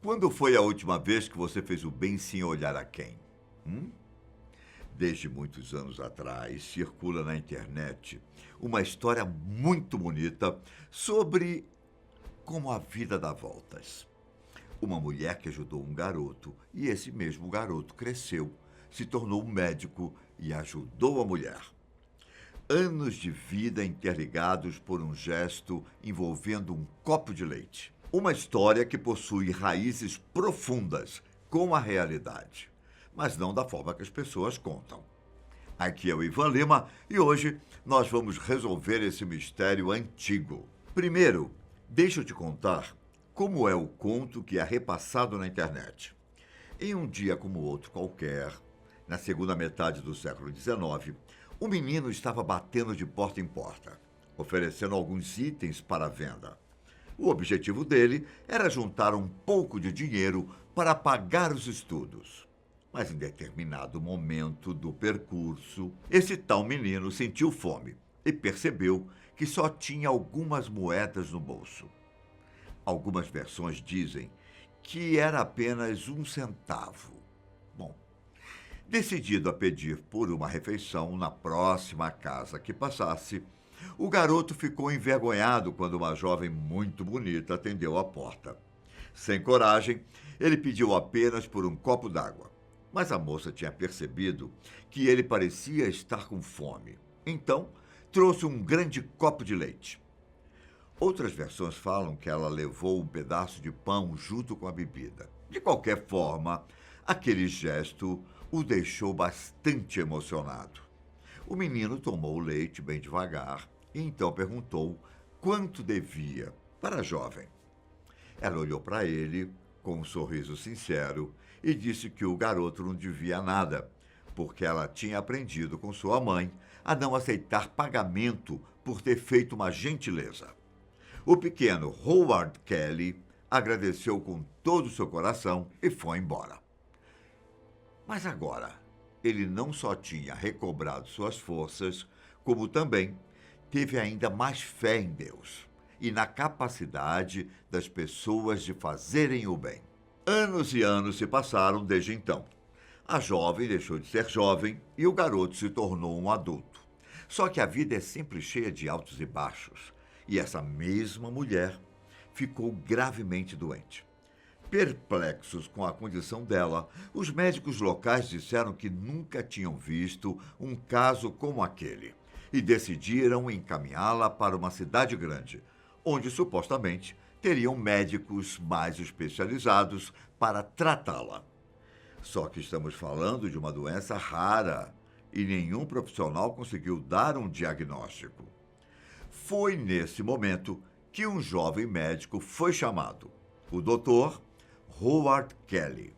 Quando foi a última vez que você fez o bem sem olhar a quem? Hum? Desde muitos anos atrás, circula na internet uma história muito bonita sobre como a vida dá voltas. Uma mulher que ajudou um garoto e esse mesmo garoto cresceu, se tornou um médico e ajudou a mulher. Anos de vida interligados por um gesto envolvendo um copo de leite. Uma história que possui raízes profundas com a realidade, mas não da forma que as pessoas contam. Aqui é o Ivan Lima e hoje nós vamos resolver esse mistério antigo. Primeiro, deixa eu te contar como é o conto que é repassado na internet. Em um dia como outro qualquer, na segunda metade do século XIX, um menino estava batendo de porta em porta, oferecendo alguns itens para venda. O objetivo dele era juntar um pouco de dinheiro para pagar os estudos. Mas em determinado momento do percurso, esse tal menino sentiu fome e percebeu que só tinha algumas moedas no bolso. Algumas versões dizem que era apenas 1 centavo. Bom, decidido a pedir por uma refeição na próxima casa que passasse, o garoto ficou envergonhado quando uma jovem muito bonita atendeu a porta. Sem coragem, ele pediu apenas por um copo d'água. Mas a moça tinha percebido que ele parecia estar com fome. Então, trouxe um grande copo de leite. Outras versões falam que ela levou um pedaço de pão junto com a bebida. De qualquer forma, aquele gesto o deixou bastante emocionado. O menino tomou o leite bem devagar e então perguntou quanto devia para a jovem. Ela olhou para ele com um sorriso sincero e disse que o garoto não devia nada, porque ela tinha aprendido com sua mãe a não aceitar pagamento por ter feito uma gentileza. O pequeno Howard Kelly agradeceu com todo o seu coração e foi embora. Mas agora, ele não só tinha recobrado suas forças, como também teve ainda mais fé em Deus e na capacidade das pessoas de fazerem o bem. Anos e anos se passaram desde então. A jovem deixou de ser jovem e o garoto se tornou um adulto. Só que a vida é sempre cheia de altos e baixos, e essa mesma mulher ficou gravemente doente. Perplexos com a condição dela, os médicos locais disseram que nunca tinham visto um caso como aquele e decidiram encaminhá-la para uma cidade grande, onde supostamente teriam médicos mais especializados para tratá-la. Só que estamos falando de uma doença rara e nenhum profissional conseguiu dar um diagnóstico. Foi nesse momento que um jovem médico foi chamado, o Dr. Howard Kelly.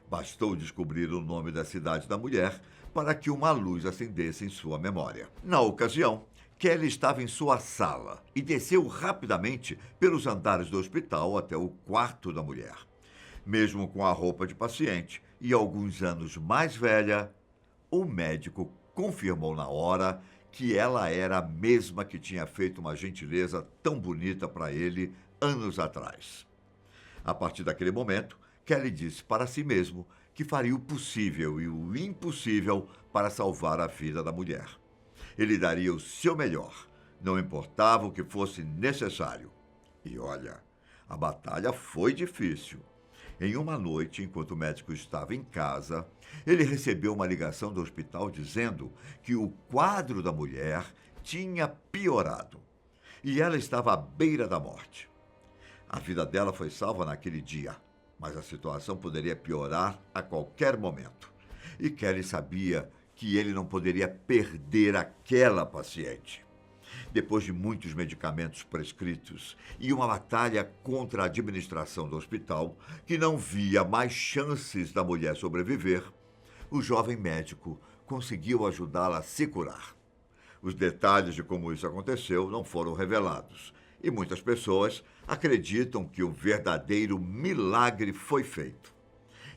Bastou descobrir o nome da cidade da mulher para que uma luz acendesse em sua memória. Na ocasião, Kelly estava em sua sala e desceu rapidamente pelos andares do hospital até o quarto da mulher. Mesmo com a roupa de paciente e alguns anos mais velha, o médico confirmou na hora que ela era a mesma que tinha feito uma gentileza tão bonita para ele anos atrás. A partir daquele momento, Kelly disse para si mesmo que faria o possível e o impossível para salvar a vida da mulher. Ele daria o seu melhor, não importava o que fosse necessário. E olha, a batalha foi difícil. Em uma noite, enquanto o médico estava em casa, ele recebeu uma ligação do hospital dizendo que o quadro da mulher tinha piorado e ela estava à beira da morte. A vida dela foi salva naquele dia, mas a situação poderia piorar a qualquer momento. E Kelly sabia que ele não poderia perder aquela paciente. Depois de muitos medicamentos prescritos e uma batalha contra a administração do hospital, que não via mais chances da mulher sobreviver, o jovem médico conseguiu ajudá-la a se curar. Os detalhes de como isso aconteceu não foram revelados, e muitas pessoas acreditam que um verdadeiro milagre foi feito.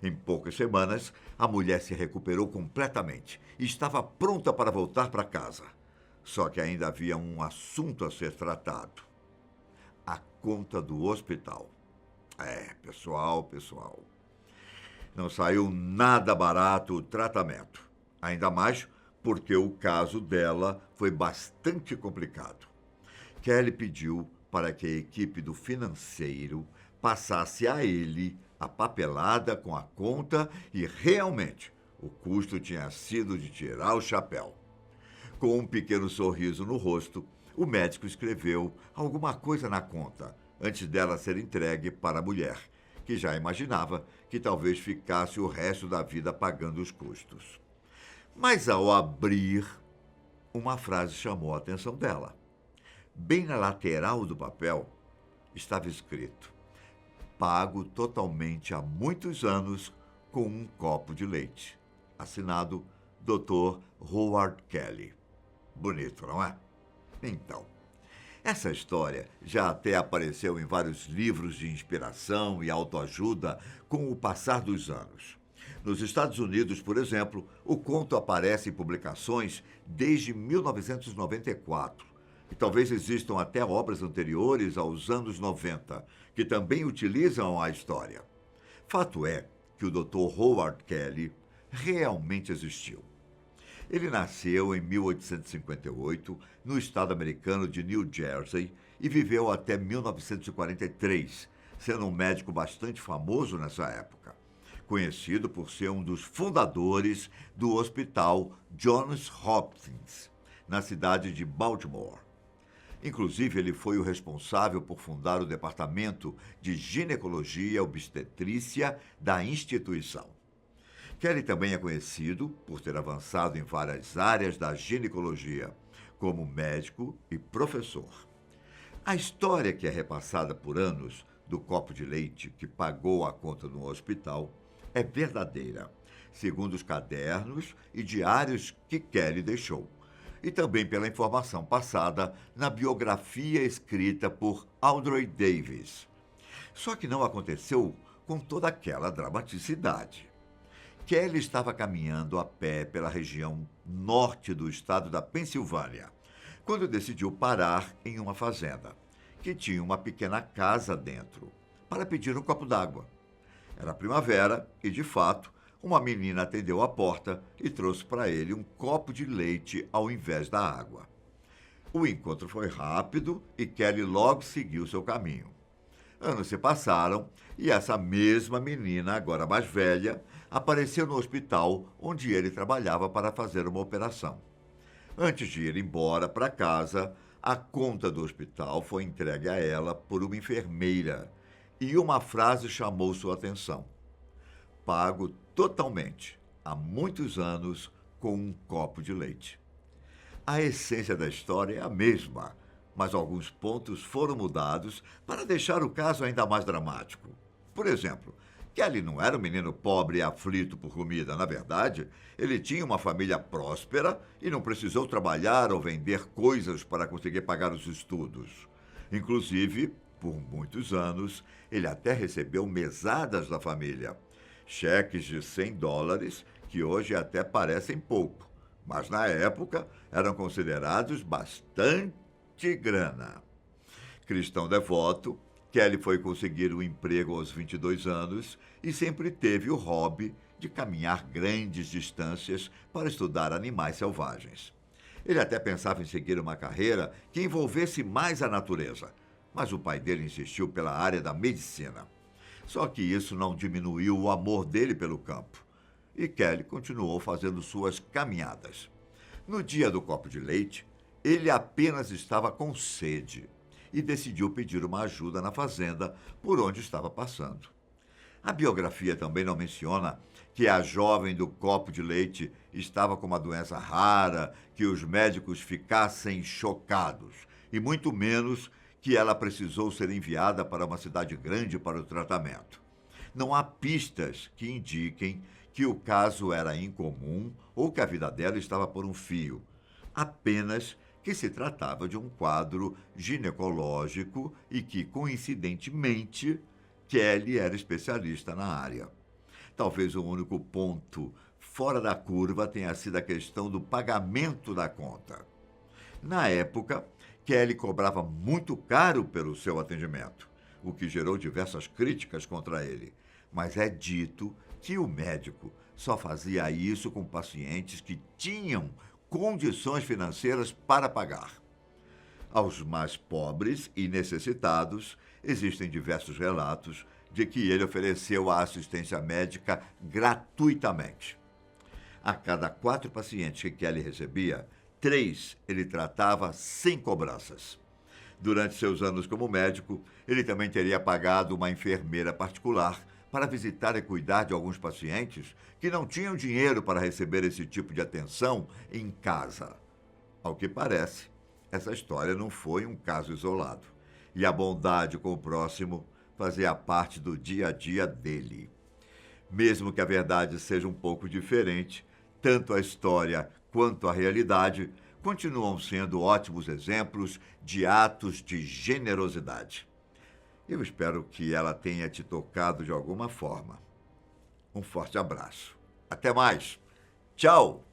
Em poucas semanas, a mulher se recuperou completamente e estava pronta para voltar para casa. Só que ainda havia um assunto a ser tratado: a conta do hospital. Pessoal. Não saiu nada barato o tratamento. Ainda mais porque o caso dela foi bastante complicado. Kelly pediu para que a equipe do financeiro passasse a ele a papelada com a conta e realmente o custo tinha sido de tirar o chapéu. Com um pequeno sorriso no rosto, o médico escreveu alguma coisa na conta antes dela ser entregue para a mulher, que já imaginava que talvez ficasse o resto da vida pagando os custos. Mas ao abrir, uma frase chamou a atenção dela. Bem na lateral do papel estava escrito: pago totalmente há muitos anos com um copo de leite. Assinado Dr. Howard Kelly. Bonito, não é? Então, essa história já até apareceu em vários livros de inspiração e autoajuda com o passar dos anos. Nos Estados Unidos, por exemplo, o conto aparece em publicações desde 1994. E talvez existam até obras anteriores aos anos 90, que também utilizam a história. Fato é que o Dr. Howard Kelly realmente existiu. Ele nasceu em 1858 no estado americano de New Jersey e viveu até 1943, sendo um médico bastante famoso nessa época, conhecido por ser um dos fundadores do Hospital Johns Hopkins, na cidade de Baltimore. Inclusive, ele foi o responsável por fundar o Departamento de Ginecologia e Obstetrícia da instituição. Kelly também é conhecido por ter avançado em várias áreas da ginecologia, como médico e professor. A história que é repassada por anos do copo de leite que pagou a conta no hospital é verdadeira, segundo os cadernos e diários que Kelly deixou, e também pela informação passada na biografia escrita por Audrey Davis. Só que não aconteceu com toda aquela dramaticidade. Kelly estava caminhando a pé pela região norte do estado da Pensilvânia, quando decidiu parar em uma fazenda, que tinha uma pequena casa dentro, para pedir um copo d'água. Era primavera e, de fato, uma menina atendeu a porta e trouxe para ele um copo de leite ao invés da água. O encontro foi rápido e Kelly logo seguiu seu caminho. Anos se passaram e essa mesma menina, agora mais velha, apareceu no hospital onde ele trabalhava para fazer uma operação. Antes de ir embora para casa, a conta do hospital foi entregue a ela por uma enfermeira e uma frase chamou sua atenção: pago totalmente, há muitos anos, com um copo de leite. A essência da história é a mesma, mas alguns pontos foram mudados para deixar o caso ainda mais dramático. Por exemplo, Kelly não era um menino pobre e aflito por comida. Na verdade, ele tinha uma família próspera e não precisou trabalhar ou vender coisas para conseguir pagar os estudos. Inclusive, por muitos anos, ele até recebeu mesadas da família. Cheques de $100 que hoje até parecem pouco, mas na época eram considerados bastante grana. Cristão devoto, Kelly foi conseguir um emprego aos 22 anos e sempre teve o hobby de caminhar grandes distâncias para estudar animais selvagens. Ele até pensava em seguir uma carreira que envolvesse mais a natureza, mas o pai dele insistiu pela área da medicina. Só que isso não diminuiu o amor dele pelo campo, e Kelly continuou fazendo suas caminhadas. No dia do copo de leite, ele apenas estava com sede e decidiu pedir uma ajuda na fazenda por onde estava passando. A biografia também não menciona que a jovem do copo de leite estava com uma doença rara, que os médicos ficassem chocados, e muito menos que ela precisou ser enviada para uma cidade grande para o tratamento. Não há pistas que indiquem que o caso era incomum ou que a vida dela estava por um fio. Apenas que se tratava de um quadro ginecológico e que, coincidentemente, Kelly era especialista na área. Talvez o único ponto fora da curva tenha sido a questão do pagamento da conta. Na época, Kelly cobrava muito caro pelo seu atendimento, o que gerou diversas críticas contra ele. Mas é dito que o médico só fazia isso com pacientes que tinham condições financeiras para pagar. Aos mais pobres e necessitados, existem diversos relatos de que ele ofereceu a assistência médica gratuitamente. A cada 4 pacientes que Kelly recebia, 3 ele tratava sem cobranças. Durante seus anos como médico, ele também teria pagado uma enfermeira particular para visitar e cuidar de alguns pacientes que não tinham dinheiro para receber esse tipo de atenção em casa. Ao que parece, essa história não foi um caso isolado. E a bondade com o próximo fazia parte do dia a dia dele. Mesmo que a verdade seja um pouco diferente, tanto a história quanto a realidade continuam sendo ótimos exemplos de atos de generosidade. Eu espero que ela tenha te tocado de alguma forma. Um forte abraço. Até mais. Tchau!